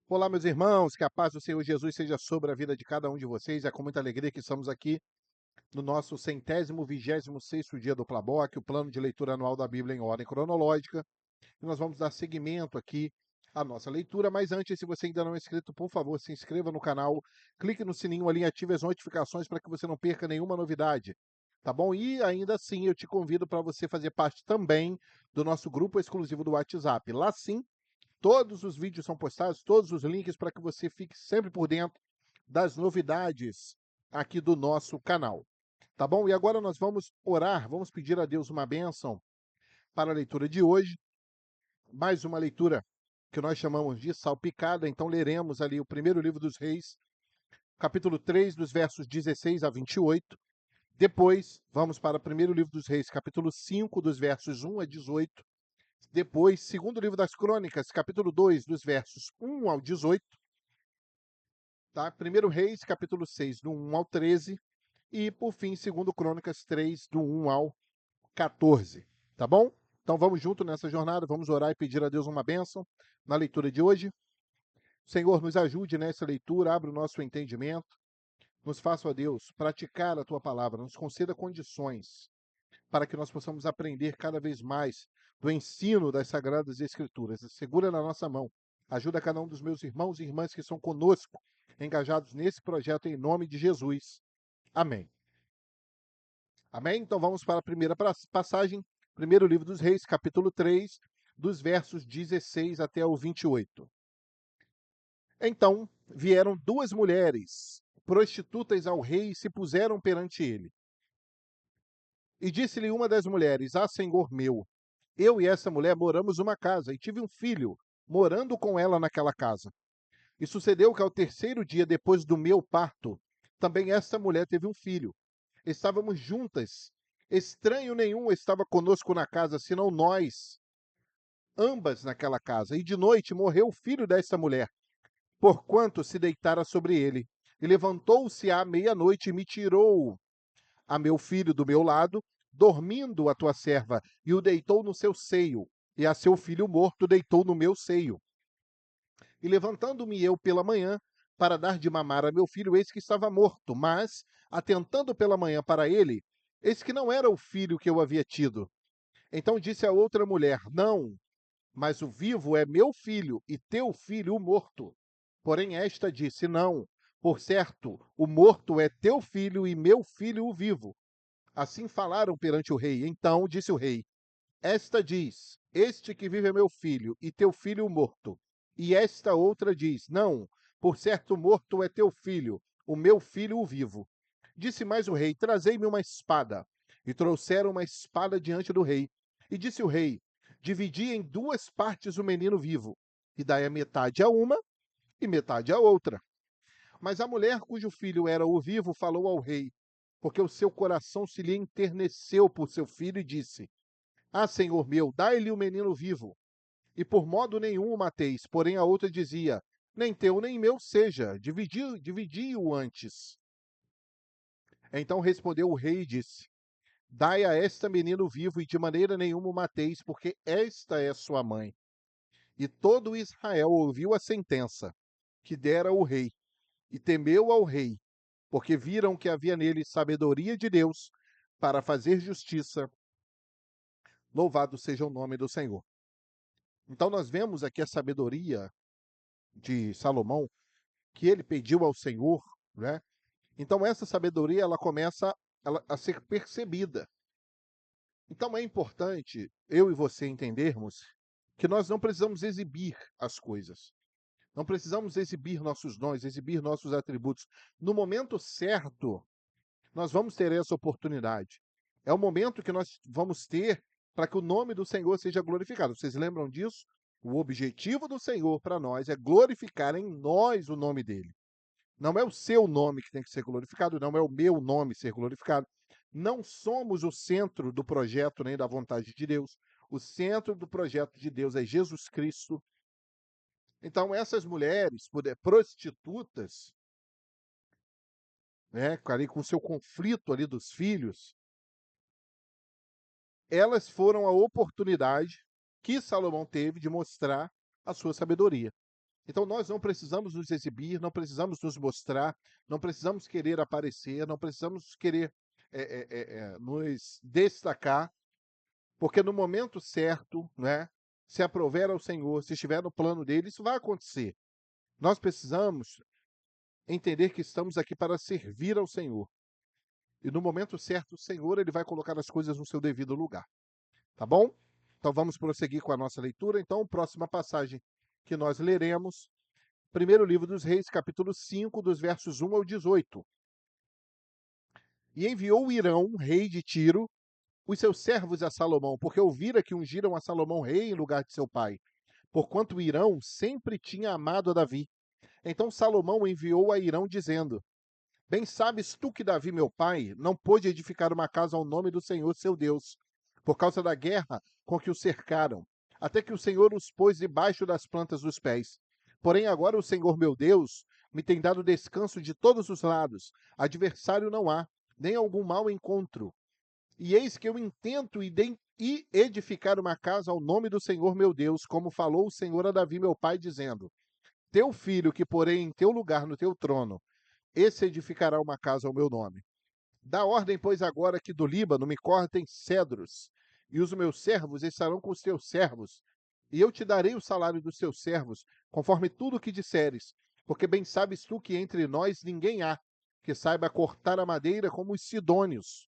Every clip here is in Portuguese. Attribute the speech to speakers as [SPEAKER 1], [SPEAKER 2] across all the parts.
[SPEAKER 1] Olá, meus irmãos, que a paz do Senhor Jesus seja sobre a vida de cada um de vocês. É com muita alegria que estamos aqui no nosso 126º dia do Plaboc, o plano de leitura anual da Bíblia em ordem cronológica. E nós vamos dar seguimento aqui à nossa leitura, mas antes, se você ainda não é inscrito, por favor, se inscreva no canal, clique no sininho ali e ative as notificações para que você não perca nenhuma novidade, tá bom? E ainda assim, eu te convido para você fazer parte também do nosso grupo exclusivo do WhatsApp. Lá sim, todos os vídeos são postados, todos os links para que você fique sempre por dentro das novidades aqui do nosso canal, tá bom? E agora nós vamos orar, vamos pedir a Deus uma bênção para a leitura de hoje, mais uma leitura que nós chamamos de salpicada, então leremos ali o primeiro livro dos Reis, capítulo 3, dos versos 16 a 28. Depois, vamos para o primeiro livro dos Reis, capítulo 5, dos versos 1 a 18. Depois, segundo livro das Crônicas, capítulo 2, dos versos 1 ao 18, tá? Primeiro Reis, capítulo 6, do 1 ao 13, e por fim, segundo Crônicas 3, do 1 ao 14, tá bom? Então vamos junto nessa jornada, vamos orar e pedir a Deus uma bênção na leitura de hoje. Senhor, nos ajude nessa leitura, abra o nosso entendimento, nos faça, ó Deus, praticar a tua palavra, nos conceda condições para que nós possamos aprender cada vez mais do ensino das Sagradas Escrituras. Segura na nossa mão. Ajuda cada um dos meus irmãos e irmãs que estão conosco, engajados nesse projeto, em nome de Jesus. Amém. Amém? Então vamos para a primeira passagem, primeiro livro dos Reis, capítulo 3, dos versos 16 até o 28. Então vieram duas mulheres, prostitutas ao rei, e se puseram perante ele. E disse-lhe uma das mulheres: Ah, senhor meu, eu e essa mulher moramos numa casa e tive um filho morando com ela naquela casa. E sucedeu que ao terceiro dia depois do meu parto, também esta mulher teve um filho. Estávamos juntas. Estranho nenhum estava conosco na casa, senão nós, ambas naquela casa. E de noite morreu o filho desta mulher, porquanto se deitara sobre ele. E levantou-se à meia-noite e me tirou a meu filho do meu lado, dormindo a tua serva, e o deitou no seu seio, e a seu filho morto deitou no meu seio. E levantando-me eu pela manhã, para dar de mamar a meu filho, eis que estava morto, mas, atentando pela manhã para ele, eis que não era o filho que eu havia tido. Então disse a outra mulher: Não, mas o vivo é meu filho, e teu filho o morto. Porém esta disse: Não, por certo, o morto é teu filho, e meu filho o vivo. Assim falaram perante o rei. Então disse o rei: Esta diz: Este que vive é meu filho, e teu filho morto. E esta outra diz: Não, por certo morto é teu filho, o meu filho o vivo. Disse mais o rei: Trazei-me uma espada. E trouxeram uma espada diante do rei. E disse o rei: Dividi em duas partes o menino vivo, e dai a metade a uma e metade a outra. Mas a mulher cujo filho era o vivo falou ao rei, porque o seu coração se lhe enterneceu por seu filho, e disse: Ah, senhor meu, dai-lhe o menino vivo. E por modo nenhum o mateis. Porém a outra dizia: Nem teu nem meu seja, dividi-o antes. Então respondeu o rei e disse: Dai a esta menino vivo, e de maneira nenhuma o mateis, porque esta é sua mãe. E todo Israel ouviu a sentença que dera o rei, e temeu ao rei, porque viram que havia nele sabedoria de Deus para fazer justiça. Louvado seja o nome do Senhor. Então nós vemos aqui a sabedoria de Salomão, que ele pediu ao Senhor, né? Então essa sabedoria ela começa a ser percebida. Então é importante eu e você entendermos que nós não precisamos exibir as coisas. Não precisamos exibir nossos dons, exibir nossos atributos. No momento certo, nós vamos ter essa oportunidade. É o momento que nós vamos ter para que o nome do Senhor seja glorificado. Vocês lembram disso? O objetivo do Senhor para nós é glorificar em nós o nome dele. Não é o seu nome que tem que ser glorificado, não é o meu nome ser glorificado. Não somos o centro do projeto nem da vontade de Deus. O centro do projeto de Deus é Jesus Cristo. Então, essas mulheres, prostitutas, né, ali com o seu conflito ali dos filhos, elas foram a oportunidade que Salomão teve de mostrar a sua sabedoria. Então nós não precisamos nos exibir, não precisamos nos mostrar, não precisamos querer aparecer, não precisamos querer nos destacar, porque no momento certo, né, se aprover ao Senhor, se estiver no plano dele, isso vai acontecer. Nós precisamos entender que estamos aqui para servir ao Senhor. E no momento certo, o Senhor ele vai colocar as coisas no seu devido lugar. Tá bom? Então vamos prosseguir com a nossa leitura. Então, próxima passagem que nós leremos, primeiro livro dos Reis, capítulo 5, dos versos 1 ao 18. E enviou Irão, rei de Tiro, os seus servos a Salomão, porque ouvira que ungiram a Salomão rei em lugar de seu pai, porquanto Irão sempre tinha amado a Davi. Então Salomão enviou a Irão, dizendo: Bem sabes tu que Davi, meu pai, não pôde edificar uma casa ao nome do Senhor seu Deus, por causa da guerra com que o cercaram, até que o Senhor os pôs debaixo das plantas dos pés. Porém, agora o Senhor meu Deus me tem dado descanso de todos os lados, adversário não há, nem algum mau encontro. E eis que eu intento e edificar uma casa ao nome do Senhor meu Deus, como falou o Senhor a Davi, meu pai, dizendo: Teu filho, que porei em teu lugar no teu trono, esse edificará uma casa ao meu nome. Dá ordem, pois, agora que do Líbano me cortem cedros, e os meus servos estarão com os teus servos, e eu te darei o salário dos teus servos, conforme tudo o que disseres, porque bem sabes tu que entre nós ninguém há que saiba cortar a madeira como os sidônios.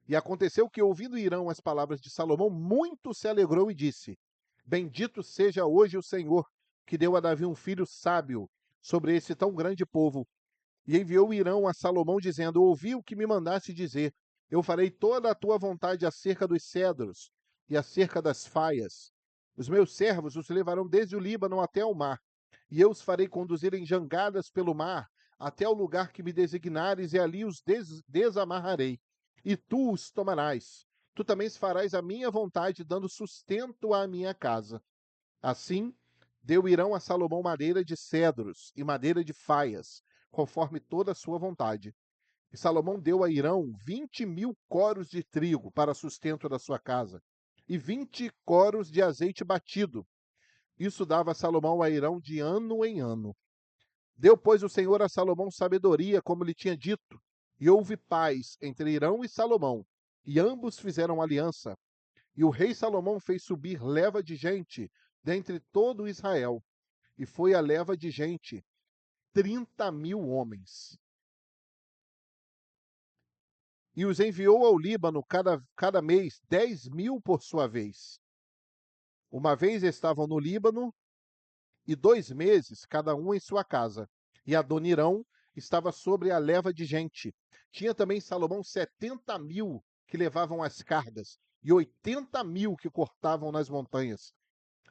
[SPEAKER 1] E aconteceu que, ouvindo Irão as palavras de Salomão, muito se alegrou e disse: Bendito seja hoje o Senhor, que deu a Davi um filho sábio sobre esse tão grande povo. E enviou Irão a Salomão, dizendo: Ouvi o que me mandaste dizer. Eu farei toda a tua vontade acerca dos cedros e acerca das faias. Os meus servos os levarão desde o Líbano até o mar, e eu os farei conduzir em jangadas pelo mar, até o lugar que me designares, e ali os desamarrarei. E tu os tomarás. Tu também farás a minha vontade, dando sustento à minha casa. Assim, deu Irão a Salomão madeira de cedros e madeira de faias, conforme toda a sua vontade. E Salomão deu a Irão 20.000 coros de trigo para sustento da sua casa, e 20 coros de azeite batido. Isso dava Salomão a Irão de ano em ano. Deu, pois, o Senhor a Salomão sabedoria, como lhe tinha dito, e houve paz entre Irão e Salomão, e ambos fizeram aliança. E o rei Salomão fez subir leva de gente dentre todo Israel, e foi a leva de gente 30.000 homens. E os enviou ao Líbano cada mês 10.000 por sua vez. Uma vez estavam no Líbano, e 2 meses cada um em sua casa. E Adonirão estava sobre a leva de gente. Tinha também Salomão 70.000 que levavam as cargas, e 80.000 que cortavam nas montanhas.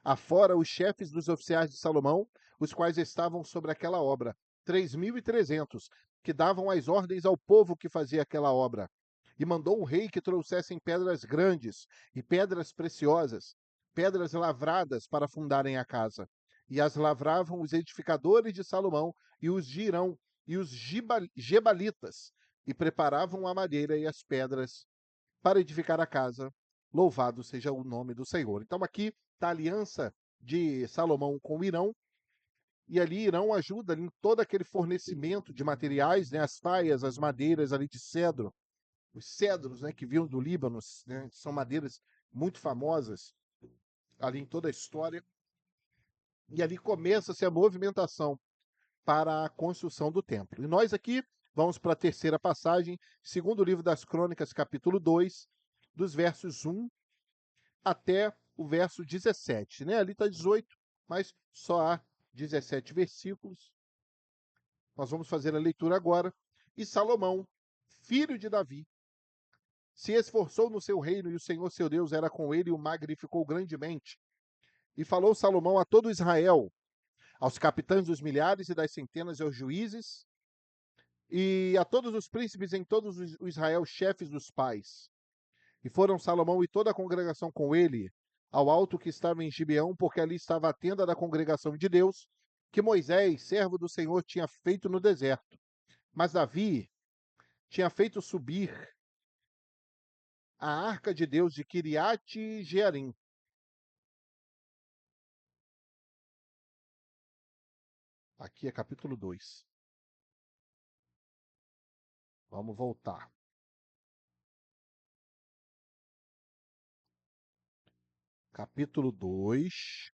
[SPEAKER 1] Afora os chefes dos oficiais de Salomão, os quais estavam sobre aquela obra, 3.300, que davam as ordens ao povo que fazia aquela obra. E mandou o rei que trouxessem pedras grandes e pedras preciosas, pedras lavradas para fundarem a casa. E as lavravam os edificadores de Salomão e os de Irão e os gebalitas, e preparavam a madeira e as pedras para edificar a casa. Louvado seja o nome do Senhor. Então aqui está a aliança de Salomão com Irão, e ali Irão ajuda ali em todo aquele fornecimento de materiais, né, as faias, as madeiras ali de cedro, os cedros, né, que vinham do Líbano, né, são madeiras muito famosas ali em toda a história. E ali começa-se a movimentação para a construção do templo. E nós aqui vamos para a terceira passagem, segundo livro das Crônicas, capítulo 2, dos versos 1 até o verso 17. Né? Ali está 18, mas só há 17 versículos. Nós vamos fazer a leitura agora. E Salomão, filho de Davi, se esforçou no seu reino, e o Senhor seu Deus era com ele e o magnificou grandemente. E falou Salomão a todo Israel, aos capitães dos milhares e das centenas e aos juízes, e a todos os príncipes em todos o Israel, chefes dos pais. E foram Salomão e toda a congregação com ele ao alto que estava em Gibeão, porque ali estava a tenda da congregação de Deus, que Moisés, servo do Senhor, tinha feito no deserto. Mas Davi tinha feito subir a arca de Deus de Kiriate Jearim. Aqui é capítulo 2. Vamos voltar. Capítulo 2,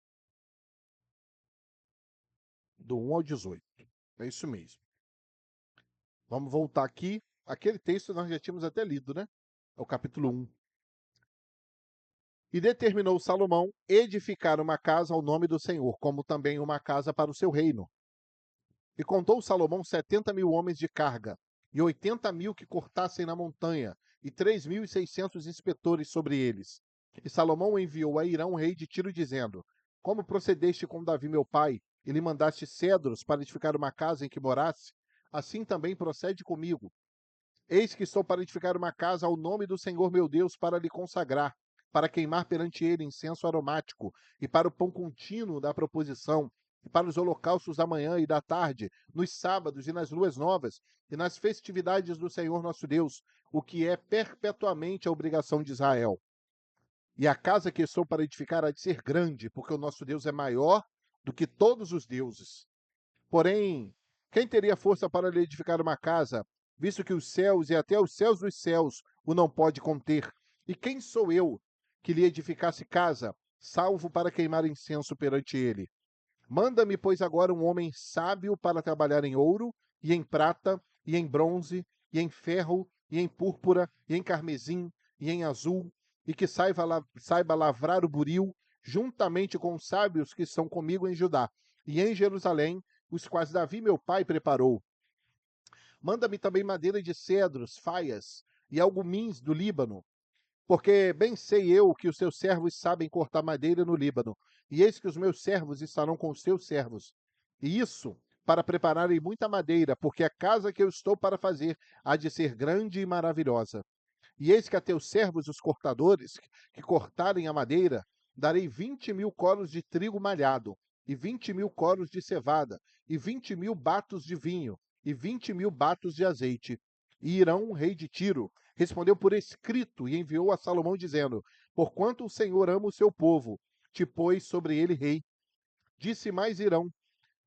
[SPEAKER 1] do 1 ao 18. É isso mesmo. Vamos voltar aqui. Aquele texto nós já tínhamos até lido, né? É o capítulo 1. E determinou Salomão edificar uma casa ao nome do Senhor, como também uma casa para o seu reino. E contou Salomão 70.000 homens de carga, e 80.000 que cortassem na montanha, e 3.600 inspetores sobre eles. E Salomão enviou a Hirão, rei de Tiro, dizendo: Como procedeste com Davi meu pai, e lhe mandaste cedros para edificar uma casa em que morasse, assim também procede comigo. Eis que estou para edificar uma casa ao nome do Senhor meu Deus, para lhe consagrar, para queimar perante ele incenso aromático, e para o pão contínuo da proposição, e para os holocaustos da manhã e da tarde, nos sábados e nas luas novas, e nas festividades do Senhor nosso Deus, o que é perpetuamente a obrigação de Israel. E a casa que estou para edificar há de ser grande, porque o nosso Deus é maior do que todos os deuses. Porém, quem teria força para lhe edificar uma casa, visto que os céus e até os céus dos céus o não pode conter? E quem sou eu que lhe edificasse casa, salvo para queimar incenso perante ele? Manda-me, pois, agora um homem sábio para trabalhar em ouro, e em prata, e em bronze, e em ferro, e em púrpura, e em carmesim, e em azul, e que saiba lavrar o buril, juntamente com os sábios que estão comigo em Judá e em Jerusalém, os quais Davi meu pai preparou. Manda-me também madeira de cedros, faias e algumins do Líbano, porque bem sei eu que os teus servos sabem cortar madeira no Líbano, e eis que os meus servos estarão com os teus servos. E isso para prepararem muita madeira, porque a casa que eu estou para fazer há de ser grande e maravilhosa. E eis que a teus servos, os cortadores, que cortarem a madeira, darei 20.000 coros de trigo malhado, e 20.000 coros de cevada, e 20.000 batos de vinho, e 20.000 batos de azeite. E Hirão, rei de Tiro, respondeu por escrito e enviou a Salomão, dizendo: Porquanto o Senhor ama o seu povo, te pôs sobre ele rei. Disse mais Hirão: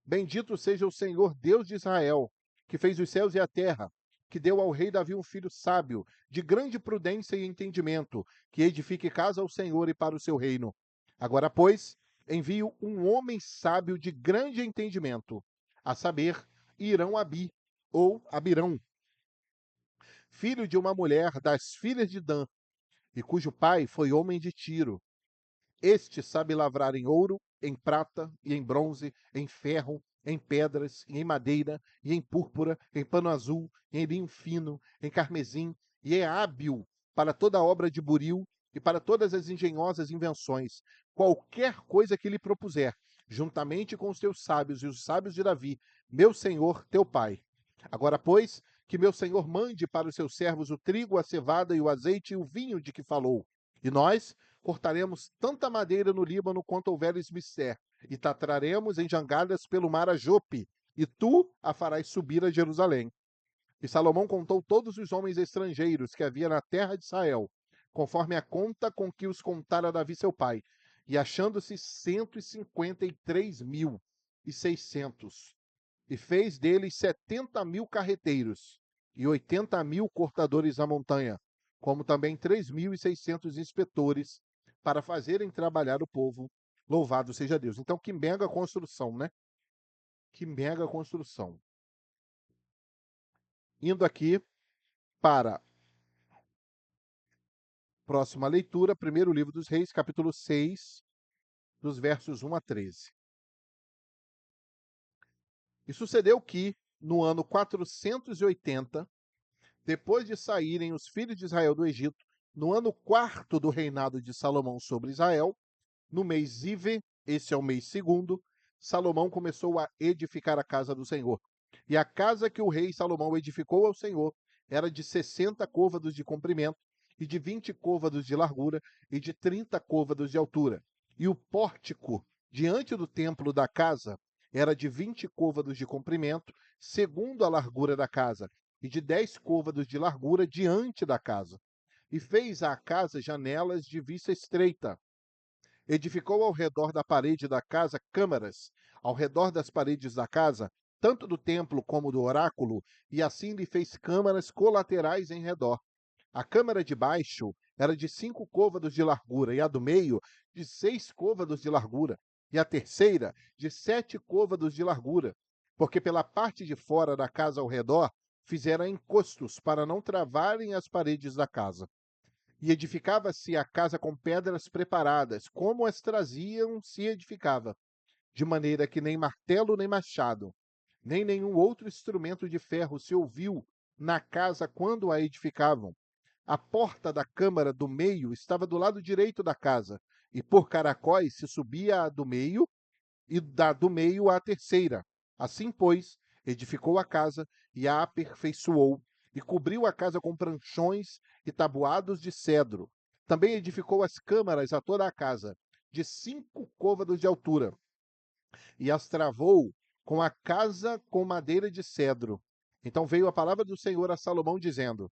[SPEAKER 1] Bendito seja o Senhor, Deus de Israel, que fez os céus e a terra, que deu ao rei Davi um filho sábio, de grande prudência e entendimento, que edifique casa ao Senhor e para o seu reino. Agora, pois, envio um homem sábio de grande entendimento, a saber, Hirão-Abi, ou Abirão, filho de uma mulher das filhas de Dan, e cujo pai foi homem de Tiro. Este sabe lavrar em ouro, em prata e em bronze, em ferro, em pedras e em madeira, e em púrpura, em pano azul, e em linho fino, em carmesim, e é hábil para toda obra de buril e para todas as engenhosas invenções. Qualquer coisa que lhe propuser, juntamente com os teus sábios e os sábios de Davi, meu senhor, teu pai. Agora, pois, que meu senhor mande para os seus servos o trigo, a cevada e o azeite e o vinho de que falou. E nós cortaremos tanta madeira no Líbano quanto houveres mister, e tatraremos em jangadas pelo mar a Jope, e tu a farás subir a Jerusalém. E Salomão contou todos os homens estrangeiros que havia na terra de Israel, conforme a conta com que os contara Davi seu pai, e achando-se 153.600. E fez deles 70.000 carreteiros, e 80.000 cortadores da montanha, como também 3.600 inspetores, para fazerem trabalhar o povo. Louvado seja Deus. Então, que mega construção, né? Que mega construção. Indo aqui para a próxima leitura, primeiro livro dos Reis, capítulo 6, dos versos 1 a 13. E sucedeu que, no ano 480, depois de saírem os filhos de Israel do Egito, no ano quarto do reinado de Salomão sobre Israel, no mês Ive, esse é o mês segundo, Salomão começou a edificar a casa do Senhor. E a casa que o rei Salomão edificou ao Senhor era de 60 côvados de comprimento, e de 20 côvados de largura, e de 30 côvados de altura. E o pórtico diante do templo da casa era de 20 côvados de comprimento, segundo a largura da casa, e de 10 côvados de largura diante da casa. E fez à casa janelas de vista estreita, Edificou ao redor da parede da casa câmaras, ao redor das paredes da casa, tanto do templo como do oráculo, e assim lhe fez câmaras colaterais em redor. A câmara de baixo era de 5 côvados de largura, e a do meio de 6 côvados de largura, e a terceira de 7 côvados de largura, porque pela parte de fora da casa ao redor fizeram encostos para não travarem as paredes da casa. E edificava-se a casa com pedras preparadas, como as traziam se edificava, de maneira que nem martelo nem machado, nem nenhum outro instrumento de ferro se ouviu na casa quando a edificavam. A porta da câmara do meio estava do lado direito da casa, e por caracóis se subia a do meio, e da do meio a terceira. Assim, pois, edificou a casa e a aperfeiçoou, e cobriu a casa com pranchões e tabuados de cedro. Também edificou as câmaras a toda a casa, de 5 côvados de altura, e as travou com a casa com madeira de cedro. Então veio a palavra do Senhor a Salomão, dizendo: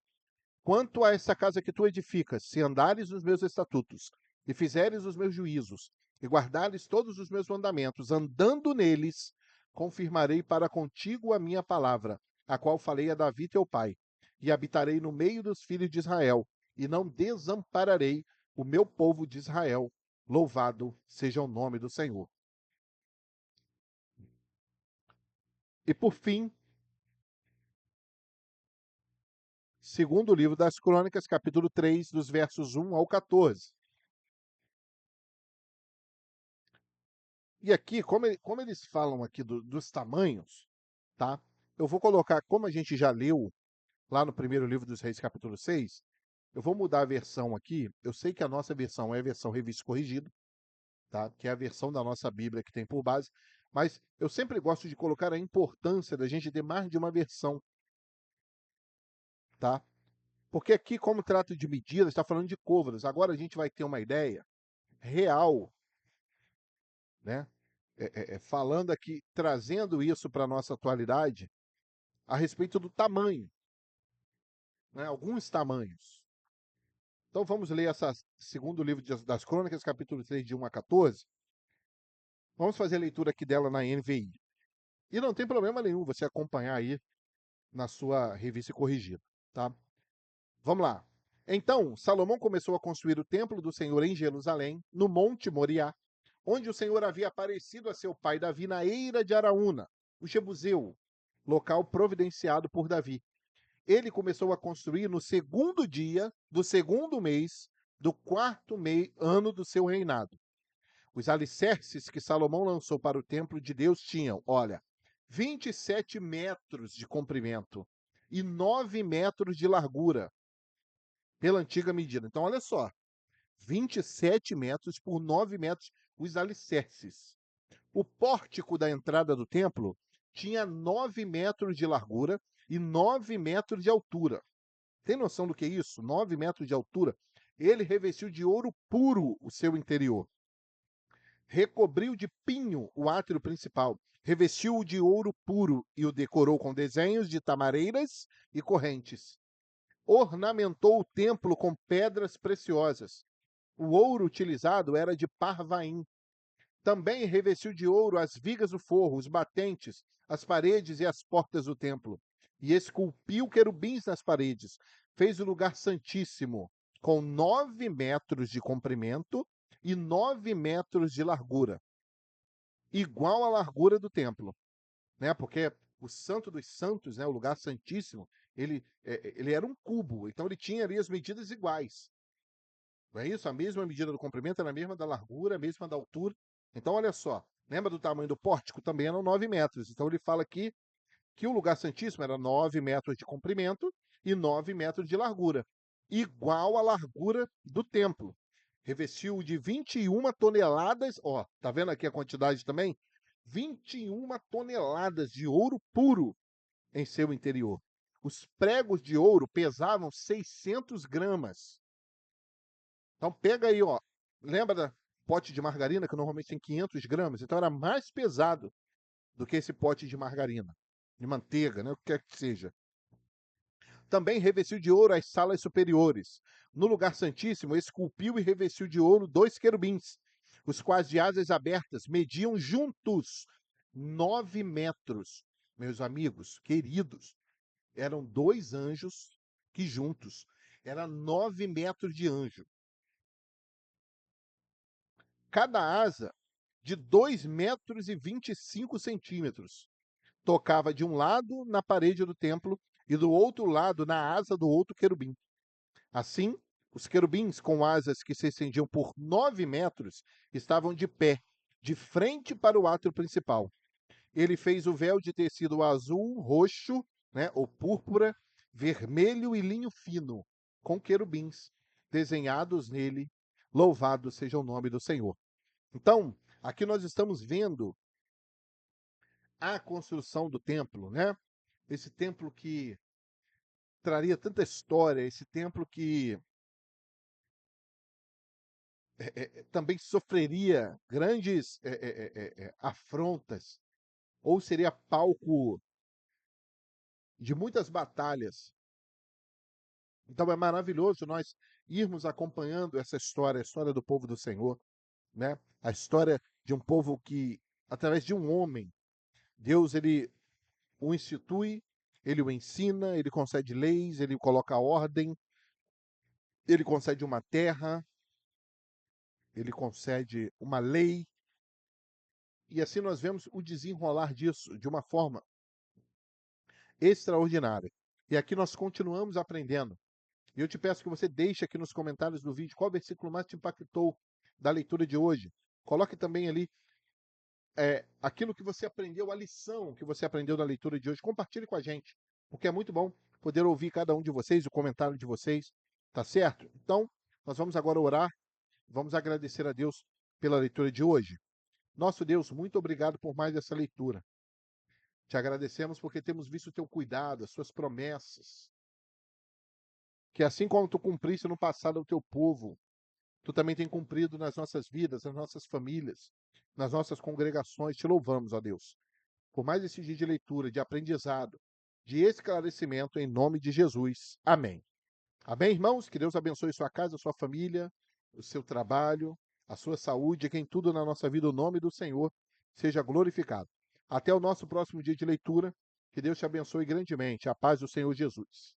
[SPEAKER 1] Quanto a essa casa que tu edificas, se andares nos meus estatutos, e fizeres os meus juízos, e guardares todos os meus mandamentos, andando neles, confirmarei para contigo a minha palavra, a qual falei a Davi teu pai, e habitarei no meio dos filhos de Israel, e não desampararei o meu povo de Israel. Louvado seja o nome do Senhor. E por fim, segundo livro das Crônicas, capítulo 3, dos versos 1 ao 14. E aqui, como eles falam aqui dos tamanhos, tá? Eu vou colocar, como a gente já leu lá no primeiro livro dos Reis, capítulo 6, eu vou mudar a versão aqui. Eu sei que a nossa versão é a versão revista e corrigida, tá? Que é a versão da nossa Bíblia que tem por base, mas eu sempre gosto de colocar a importância da gente ter mais de uma versão, tá? Porque aqui, como trata de medidas, está falando de côvados. Agora a gente vai ter uma ideia real, né? Falando aqui, trazendo isso para a nossa atualidade, a respeito do tamanho, né? Alguns tamanhos. Então vamos ler essa segundo livro das Crônicas, capítulo 3, de 1 a 14. Vamos fazer a leitura aqui dela na NVI. E não tem problema nenhum você acompanhar aí na sua revista corrigida, tá? Vamos lá. Então, Salomão começou a construir o templo do Senhor em Jerusalém, no Monte Moriá, onde o Senhor havia aparecido a seu pai Davi na eira de Araúna, o Jebuseu, local providenciado por Davi. Ele começou a construir no segundo dia do segundo mês do quarto ano do seu reinado. Os alicerces que Salomão lançou para o templo de Deus tinham, olha, 27 metros de comprimento e 9 metros de largura, pela antiga medida. Então, olha só, 27 metros por 9 metros os alicerces. O pórtico da entrada do templo tinha 9 metros de largura e 9 metros de altura. Tem noção do que é isso? 9 metros de altura. Ele revestiu de ouro puro o seu interior. Recobriu de pinho o átrio principal. Revestiu-o de ouro puro e o decorou com desenhos de tamareiras e correntes. Ornamentou o templo com pedras preciosas. O ouro utilizado era de Parvaim. Também revestiu de ouro as vigas do forro, os batentes, as paredes e as portas do templo. E esculpiu querubins nas paredes. Fez o lugar santíssimo, com 9 metros de comprimento e 9 metros de largura, igual à largura do templo, né? Porque o Santo dos Santos, né, o lugar santíssimo, ele era um cubo, então ele tinha ali as medidas iguais. Não é isso? A mesma medida do comprimento era a mesma da largura, a mesma da altura. Então, olha só, lembra do tamanho do pórtico? Também eram 9 metros. Então, ele fala aqui que o lugar santíssimo era 9 metros de comprimento e 9 metros de largura, igual à largura do templo. Revestiu de 21 toneladas, ó, tá vendo aqui a quantidade também? 21 toneladas de ouro puro em seu interior. Os pregos de ouro pesavam 600 gramas. Então pega aí, ó. Lembra da pote de margarina que normalmente tem 500 gramas? Então era mais pesado do que esse pote de margarina, de manteiga, né? O que quer que seja. Também revestiu de ouro as salas superiores. No lugar santíssimo, esculpiu e revestiu de ouro 2 querubins. os quais de asas abertas mediam juntos 9 metros. Meus amigos, queridos, eram 2 anjos que juntos, era 9 metros de anjo. Cada asa de 2 metros e 25 centímetros. Tocava de um lado na parede do templo e do outro lado na asa do outro querubim. Assim, os querubins com asas que se estendiam por 9 metros estavam de pé, de frente para o átrio principal. Ele fez o véu de tecido azul, roxo, né, ou púrpura, vermelho e linho fino, com querubins desenhados nele. Louvado seja o nome do Senhor. Então, aqui nós estamos vendo a construção do templo, né? Esse templo que traria tanta história, esse templo que também sofreria grandes afrontas, ou seria palco de muitas batalhas. Então é maravilhoso nós irmos acompanhando essa história, a história do povo do Senhor, né? A história de um povo que, através de um homem, Deus ele o institui, ele o ensina, ele concede leis, ele coloca ordem, ele concede uma terra, ele concede uma lei, e assim nós vemos o desenrolar disso de uma forma extraordinária. E aqui nós continuamos aprendendo. E eu te peço que você deixe aqui nos comentários do vídeo qual versículo mais te impactou da leitura de hoje. Coloque também ali aquilo que você aprendeu, a lição que você aprendeu da leitura de hoje. Compartilhe com a gente, porque é muito bom poder ouvir cada um de vocês, o comentário de vocês, tá certo? Então, nós vamos agora orar, vamos agradecer a Deus pela leitura de hoje. Nosso Deus, muito obrigado por mais essa leitura. Te agradecemos porque temos visto o teu cuidado, as suas promessas, que assim como tu cumpriste no passado ao teu povo, tu também tem cumprido nas nossas vidas, nas nossas famílias, nas nossas congregações. Te louvamos, ó Deus, por mais esse dia de leitura, de aprendizado, de esclarecimento, em nome de Jesus. Amém. Amém, irmãos? Que Deus abençoe sua casa, sua família, o seu trabalho, a sua saúde, que em tudo na nossa vida o nome do Senhor seja glorificado. Até o nosso próximo dia de leitura. Que Deus te abençoe grandemente. A paz do Senhor Jesus.